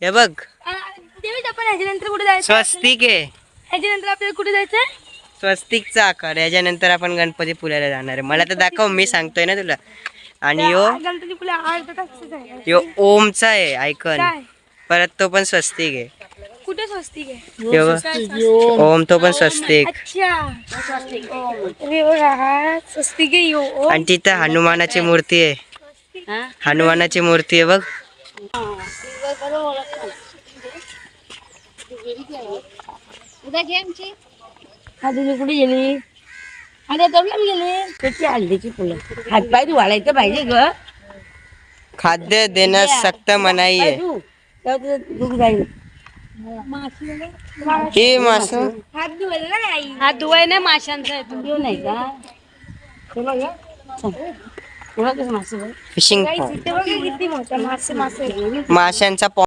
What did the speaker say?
हे बघ देवीच आपण ह्याच्यानंतर कुठे जायचं? स्वस्तिक आहे. ह्याच्यानंतर आपल्याला कुठे जायचंय? स्वस्तिकचा आकार. याच्यानंतर आपण गणपतीपुळ्याला जाणार आहे. मला तर दाखव, मी सांगतोय ना तुला. आणि गणपतीपुळे अर्धा तासच आहे. यो ओमचा आहे आयकन. काय? परत तो पण स्वस्तिक आहे. कुठे स्वस्तिक आहे? हे बघ, ओम तो पण स्वस्तिक. अच्छा, हे बघा, स्वस्तिक आहे यो. आणि तिथं हनुमानाची मूर्ती आहे. हनुमानाची मूर्ती आहे बघ. कुठे गेली? आता तोडला गेली. त्याची हल्दीची फुलं हातपाय धुवायचं पाहिजे ग. खाद्य देण्यास सक्त मनाई आहे. हे मास हात धुवायला नाही. हात धुवाय नाही, माशांचा घेऊन नाही का? फिशिंग किती मोठा मासे माशांचा